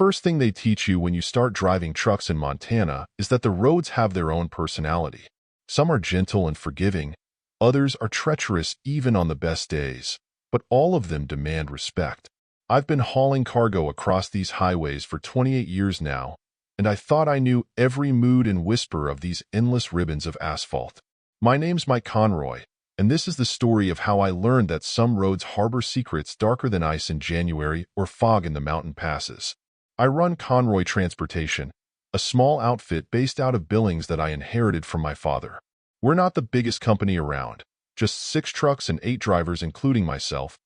first thing they teach you when you start driving trucks in Montana is that the roads have their own personality. Some are gentle and forgiving, others are treacherous even on the best days, but all of them demand respect. I've been hauling cargo across these highways for 28 years now, and I thought I knew every mood and whisper of these endless ribbons of asphalt. My name's Mike Conroy, and this is the story of how I learned that some roads harbor secrets darker than ice in January or fog in the mountain passes. I run Conroy Transportation, a small outfit based out of Billings that I inherited from my father. We're not the biggest company around, just 6 trucks and 8 drivers including myself,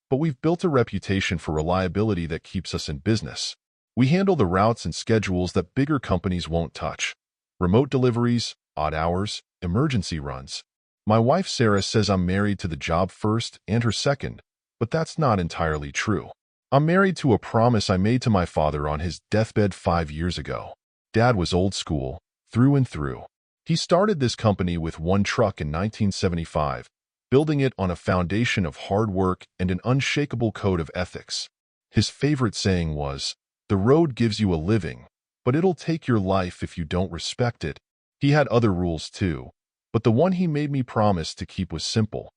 but we've built a reputation for reliability that keeps us in business. We handle the routes and schedules that bigger companies won't touch. Remote deliveries, odd hours, emergency runs. My wife Sarah says I'm married to the job first and her second, but that's not entirely true. I'm married to a promise I made to my father on his deathbed 5 years ago. Dad was old school, through and through. He started this company with 1 truck in 1975, building it on a foundation of hard work and an unshakable code of ethics. His favorite saying was, "The road gives you a living, but it'll take your life if you don't respect it." He had other rules too, but the one he made me promise to keep was simple.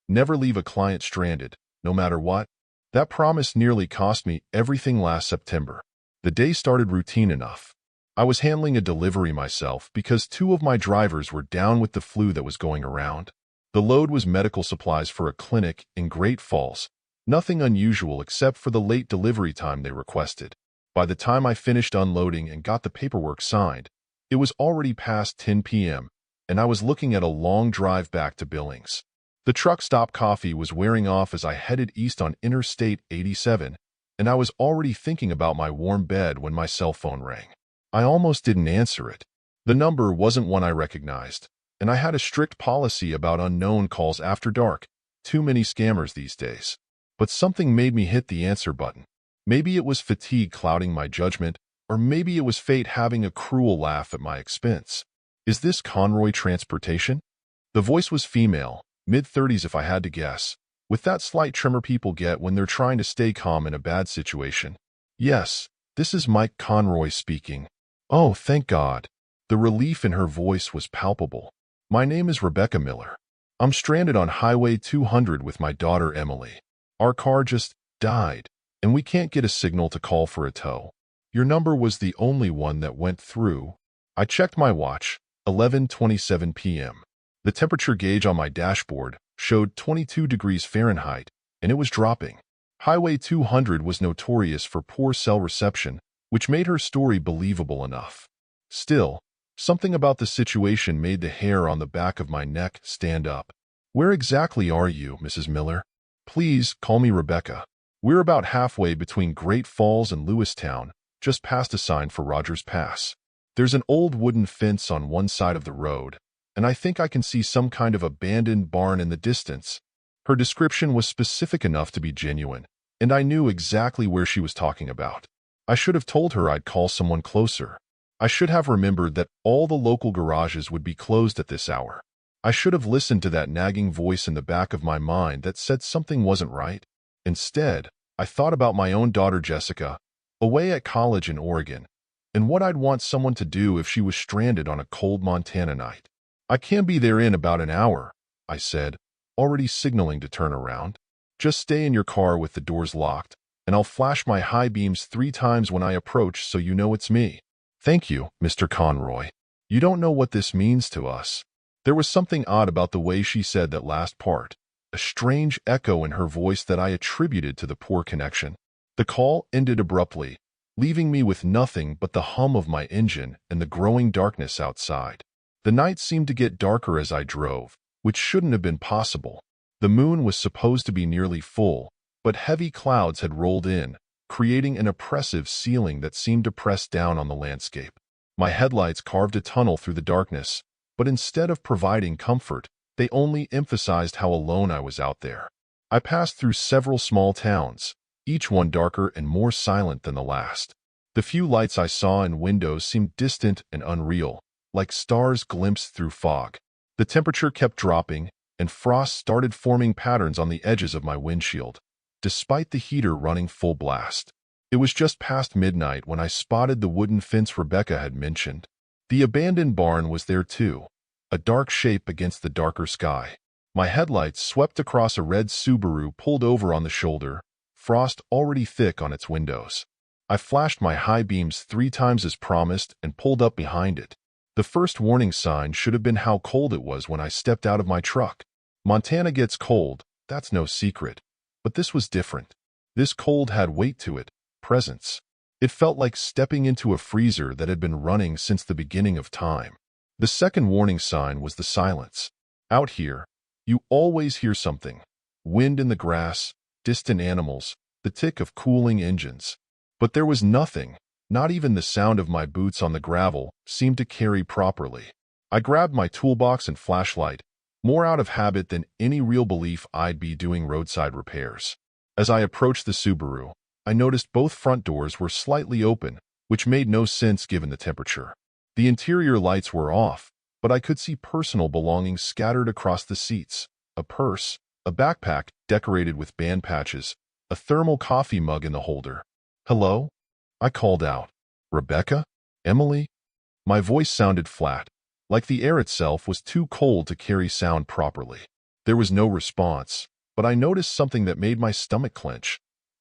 Never leave a client stranded, no matter what. That promise nearly cost me everything last September. The day started routine enough. I was handling a delivery myself because 2 of my drivers were down with the flu that was going around. The load was medical supplies for a clinic in Great Falls, nothing unusual except for the late delivery time they requested. By the time I finished unloading and got the paperwork signed, it was already past 10 p.m., and I was looking at a long drive back to Billings. The truck stop coffee was wearing off as I headed east on Interstate 87, and I was already thinking about my warm bed when my cell phone rang. I almost didn't answer it. The number wasn't one I recognized, and I had a strict policy about unknown calls after dark. Too many scammers these days. But something made me hit the answer button. Maybe it was fatigue clouding my judgment, or maybe it was fate having a cruel laugh at my expense. "Is this Conroy Transportation?" The voice was female, mid-30s if I had to guess, with that slight tremor people get when they're trying to stay calm in a bad situation. "Yes, this is Mike Conroy speaking." "Oh, thank God." The relief in her voice was palpable. "My name is Rebecca Miller. I'm stranded on Highway 200 with my daughter Emily. Our car just died, and we can't get a signal to call for a tow. Your number was the only one that went through." I checked my watch, 11:27 p.m. The temperature gauge on my dashboard showed 22 degrees Fahrenheit, and it was dropping. Highway 200 was notorious for poor cell reception, which made her story believable enough. Still, something about the situation made the hair on the back of my neck stand up. "Where exactly are you, Mrs. Miller?" "Please call me Rebecca. We're about halfway between Great Falls and Lewistown, just past a sign for Rogers Pass. There's an old wooden fence on one side of the road, and I think I can see some kind of abandoned barn in the distance." Her description was specific enough to be genuine, and I knew exactly where she was talking about. I should have told her I'd call someone closer. I should have remembered that all the local garages would be closed at this hour. I should have listened to that nagging voice in the back of my mind that said something wasn't right. Instead, I thought about my own daughter Jessica, away at college in Oregon, and what I'd want someone to do if she was stranded on a cold Montana night. "I can be there in about an hour," I said, already signaling to turn around. "Just stay in your car with the doors locked, and I'll flash my high beams 3 times when I approach so you know it's me." "Thank you, Mr. Conroy. You don't know what this means to us." There was something odd about the way she said that last part, a strange echo in her voice that I attributed to the poor connection. The call ended abruptly, leaving me with nothing but the hum of my engine and the growing darkness outside. The night seemed to get darker as I drove, which shouldn't have been possible. The moon was supposed to be nearly full, but heavy clouds had rolled in, creating an oppressive ceiling that seemed to press down on the landscape. My headlights carved a tunnel through the darkness, but instead of providing comfort, they only emphasized how alone I was out there. I passed through several small towns, each one darker and more silent than the last. The few lights I saw in windows seemed distant and unreal, like stars glimpsed through fog. The temperature kept dropping, and frost started forming patterns on the edges of my windshield, despite the heater running full blast. It was just past midnight when I spotted the wooden fence Rebecca had mentioned. The abandoned barn was there too, a dark shape against the darker sky. My headlights swept across a red Subaru pulled over on the shoulder, frost already thick on its windows. I flashed my high beams 3 times as promised and pulled up behind it. The first warning sign should have been how cold it was when I stepped out of my truck. Montana gets cold, that's no secret. But this was different. This cold had weight to it, presence. It felt like stepping into a freezer that had been running since the beginning of time. The second warning sign was the silence. Out here, you always hear something. Wind in the grass, distant animals, the tick of cooling engines. But there was nothing, not even the sound of my boots on the gravel seemed to carry properly. I grabbed my toolbox and flashlight, more out of habit than any real belief I'd be doing roadside repairs. As I approached the Subaru, I noticed both front doors were slightly open, which made no sense given the temperature. The interior lights were off, but I could see personal belongings scattered across the seats. A purse, a backpack decorated with band patches, a thermal coffee mug in the holder. "Hello?" I called out. "Rebecca? Emily?" My voice sounded flat, like the air itself was too cold to carry sound properly. There was no response, but I noticed something that made my stomach clench.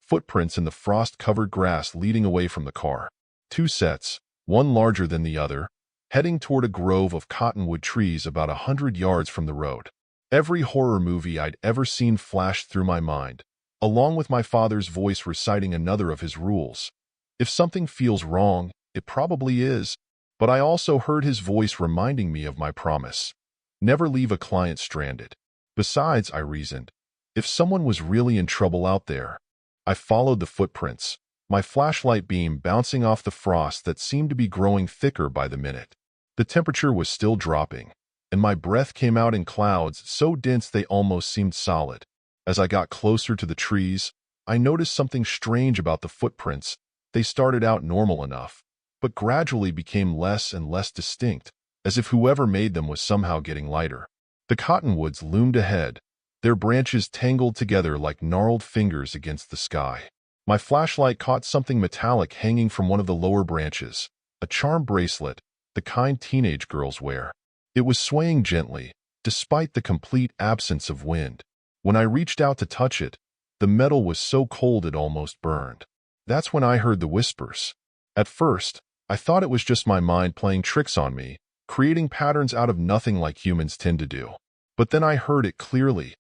Footprints in the frost-covered grass leading away from the car. 2 sets, one larger than the other, heading toward a grove of cottonwood trees about 100 yards from the road. Every horror movie I'd ever seen flashed through my mind, along with my father's voice reciting another of his rules. If something feels wrong, it probably is. But I also heard his voice reminding me of my promise. Never leave a client stranded. Besides, I reasoned, if someone was really in trouble out there. I followed the footprints, my flashlight beam bouncing off the frost that seemed to be growing thicker by the minute. The temperature was still dropping, and my breath came out in clouds so dense they almost seemed solid. As I got closer to the trees, I noticed something strange about the footprints. They started out normal enough, but gradually became less and less distinct, as if whoever made them was somehow getting lighter. The cottonwoods loomed ahead, their branches tangled together like gnarled fingers against the sky. My flashlight caught something metallic hanging from one of the lower branches, a charm bracelet, the kind teenage girls wear. It was swaying gently, despite the complete absence of wind. When I reached out to touch it, the metal was so cold it almost burned. That's when I heard the whispers. At first, I thought it was just my mind playing tricks on me, creating patterns out of nothing like humans tend to do. But then I heard it clearly.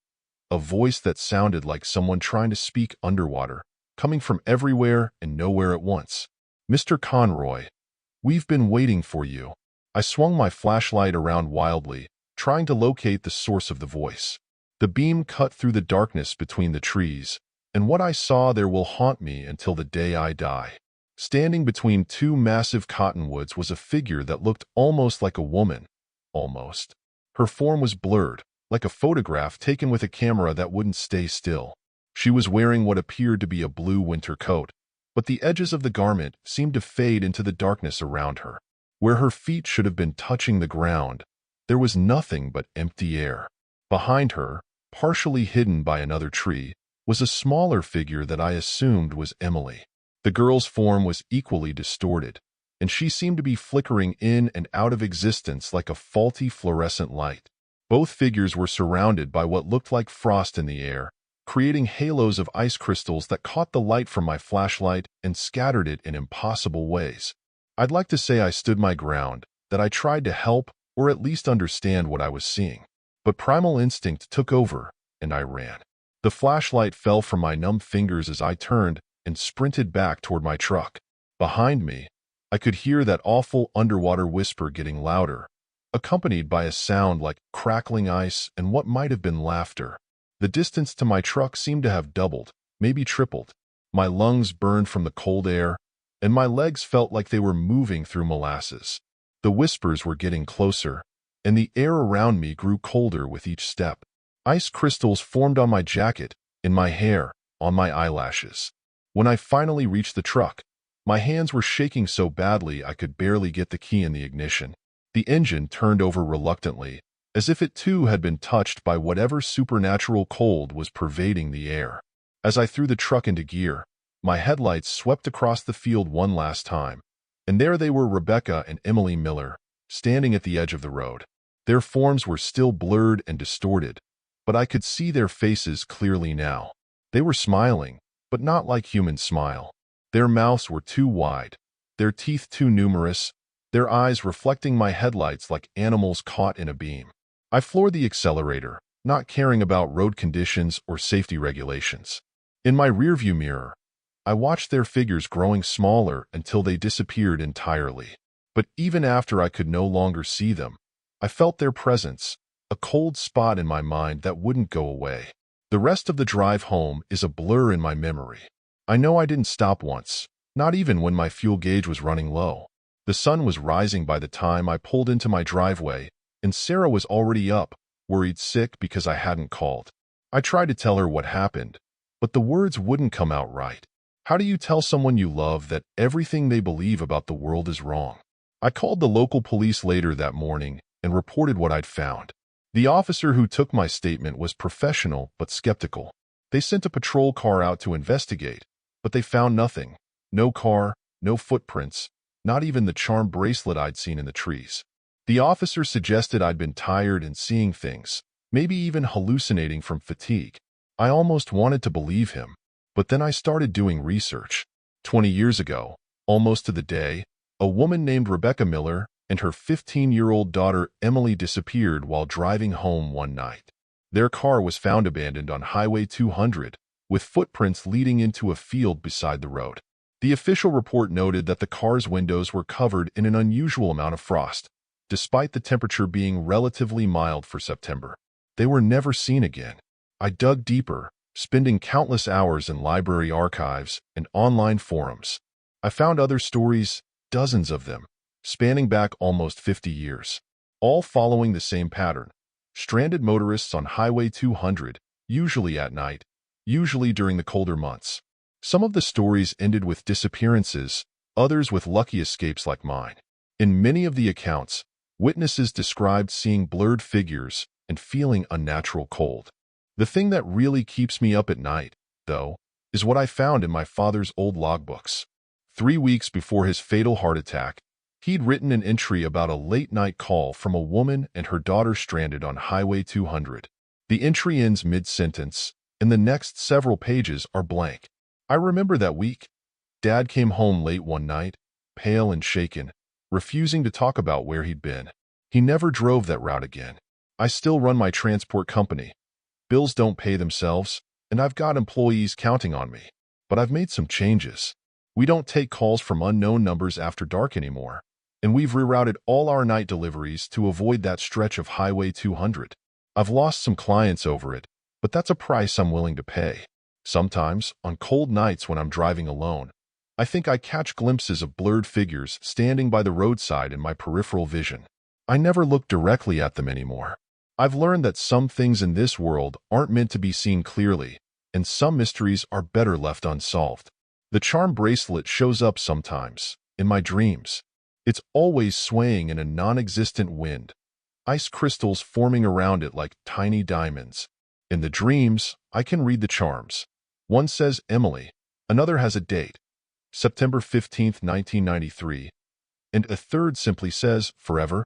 A voice that sounded like someone trying to speak underwater, coming from everywhere and nowhere at once. "Mr. Conroy, we've been waiting for you." I swung my flashlight around wildly, trying to locate the source of the voice. The beam cut through the darkness between the trees, and what I saw there will haunt me until the day I die. Standing between 2 massive cottonwoods was a figure that looked almost like a woman. Almost. Her form was blurred, like a photograph taken with a camera that wouldn't stay still. She was wearing what appeared to be a blue winter coat, but the edges of the garment seemed to fade into the darkness around her. Where her feet should have been touching the ground, there was nothing but empty air. Behind her, partially hidden by another tree, was a smaller figure that I assumed was Emily. The girl's form was equally distorted, and she seemed to be flickering in and out of existence like a faulty fluorescent light. Both figures were surrounded by what looked like frost in the air, creating halos of ice crystals that caught the light from my flashlight and scattered it in impossible ways. I'd like to say I stood my ground, that I tried to help or at least understand what I was seeing. But primal instinct took over, and I ran. The flashlight fell from my numb fingers as I turned and sprinted back toward my truck. Behind me, I could hear that awful underwater whisper getting louder, accompanied by a sound like crackling ice and what might have been laughter. The distance to my truck seemed to have doubled, maybe tripled. My lungs burned from the cold air, and my legs felt like they were moving through molasses. The whispers were getting closer, and the air around me grew colder with each step. Ice crystals formed on my jacket, in my hair, on my eyelashes. When I finally reached the truck, my hands were shaking so badly I could barely get the key in the ignition. The engine turned over reluctantly, as if it too had been touched by whatever supernatural cold was pervading the air. As I threw the truck into gear, My headlights swept across the field one last time, and there they were, Rebecca and Emily Miller, standing at the edge of the road. Their forms were still blurred and distorted, but I could see their faces clearly now. They were smiling, but not like humans smile. Their mouths were too wide, their teeth too numerous, their eyes reflecting my headlights like animals caught in a beam. I floored the accelerator, not caring about road conditions or safety regulations. In my rearview mirror, I watched their figures growing smaller until they disappeared entirely. But even after I could no longer see them, I felt their presence, a cold spot in my mind that wouldn't go away. The rest of the drive home is a blur in my memory. I know I didn't stop once, not even when my fuel gauge was running low. The sun was rising by the time I pulled into my driveway, and Sarah was already up, worried sick because I hadn't called. I tried to tell her what happened, but the words wouldn't come out right. How do you tell someone you love that everything they believe about the world is wrong? I called the local police later that morning and reported what I'd found. The officer who took my statement was professional but skeptical. They sent a patrol car out to investigate, but they found nothing. No car, no footprints, not even the charm bracelet I'd seen in the trees. The officer suggested I'd been tired and seeing things, maybe even hallucinating from fatigue. I almost wanted to believe him, but then I started doing research. 20 years ago, almost to the day, a woman named Rebecca Miller and her 15-year-old daughter Emily disappeared while driving home one night. Their car was found abandoned on Highway 200, with footprints leading into a field beside the road. The official report noted that the car's windows were covered in an unusual amount of frost, despite the temperature being relatively mild for September. They were never seen again. I dug deeper, spending countless hours in library archives and online forums. I found other stories, dozens of them, spanning back almost 50 years, all following the same pattern. Stranded motorists on Highway 200, usually at night, usually during the colder months. Some of the stories ended with disappearances, others with lucky escapes like mine. In many of the accounts, witnesses described seeing blurred figures and feeling unnatural cold. The thing that really keeps me up at night, though, is what I found in my father's old logbooks. 3 weeks before his fatal heart attack, he'd written an entry about a late-night call from a woman and her daughter stranded on Highway 200. The entry ends mid-sentence, and the next several pages are blank. I remember that week. Dad came home late one night, pale and shaken, refusing to talk about where he'd been. He never drove that route again. I still run my transport company. Bills don't pay themselves, and I've got employees counting on me. But I've made some changes. We don't take calls from unknown numbers after dark anymore, and we've rerouted all our night deliveries to avoid that stretch of Highway 200. I've lost some clients over it, but that's a price I'm willing to pay. Sometimes, on cold nights when I'm driving alone, I think I catch glimpses of blurred figures standing by the roadside in my peripheral vision. I never look directly at them anymore. I've learned that some things in this world aren't meant to be seen clearly, and some mysteries are better left unsolved. The charm bracelet shows up sometimes, in my dreams. It's always swaying in a non-existent wind, ice crystals forming around it like tiny diamonds. In the dreams, I can read the charms. One says Emily, another has a date, September 15, 1993, and a third simply says forever.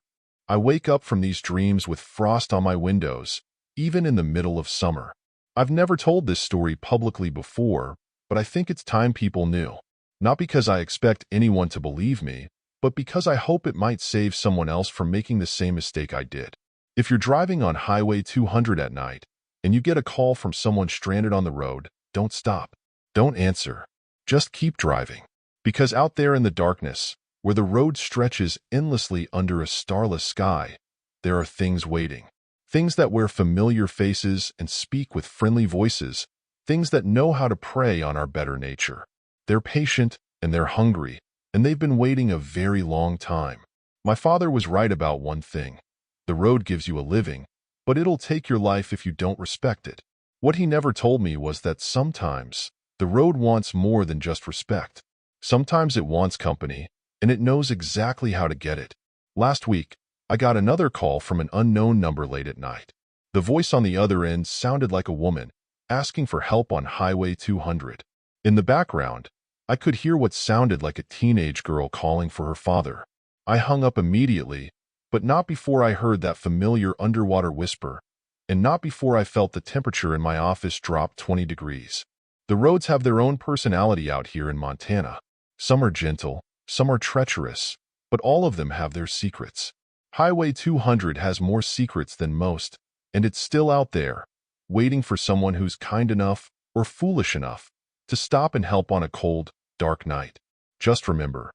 I wake up from these dreams with frost on my windows, even in the middle of summer. I've never told this story publicly before, but I think it's time people knew. Not because I expect anyone to believe me, but because I hope it might save someone else from making the same mistake I did. If you're driving on Highway 200 at night, and you get a call from someone stranded on the road, don't stop. Don't answer. Just keep driving. Because out there in the darkness, where the road stretches endlessly under a starless sky, there are things waiting. Things that wear familiar faces and speak with friendly voices. Things that know how to prey on our better nature. They're patient and they're hungry, and they've been waiting a very long time. My father was right about one thing. The road gives you a living, but it'll take your life if you don't respect it. What he never told me was that sometimes the road wants more than just respect. Sometimes it wants company, and it knows exactly how to get it. Last week, I got another call from an unknown number late at night. The voice on the other end sounded like a woman, asking for help on Highway 200. In the background, I could hear what sounded like a teenage girl calling for her father. I hung up immediately, but not before I heard that familiar underwater whisper, and not before I felt the temperature in my office drop 20 degrees. The roads have their own personality out here in Montana. Some are gentle, some are treacherous, but all of them have their secrets. Highway 200 has more secrets than most, and it's still out there, waiting for someone who's kind enough or foolish enough to stop and help on a cold, dark night. Just remember,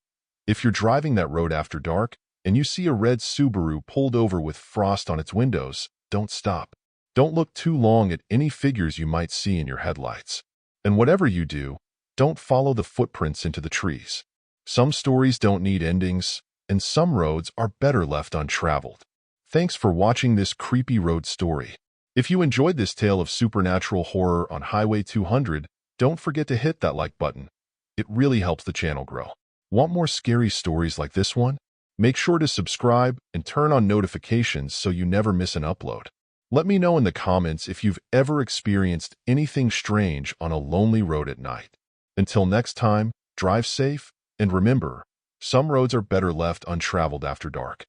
if you're driving that road after dark and you see a red Subaru pulled over with frost on its windows, don't stop. Don't look too long at any figures you might see in your headlights. And whatever you do, don't follow the footprints into the trees. Some stories don't need endings, and some roads are better left untraveled. Thanks for watching this creepy road story. If you enjoyed this tale of supernatural horror on Highway 200, don't forget to hit that like button. It really helps the channel grow. Want more scary stories like this one? Make sure to subscribe and turn on notifications so you never miss an upload. Let me know in the comments if you've ever experienced anything strange on a lonely road at night. Until next time, drive safe, and remember, some roads are better left untraveled after dark.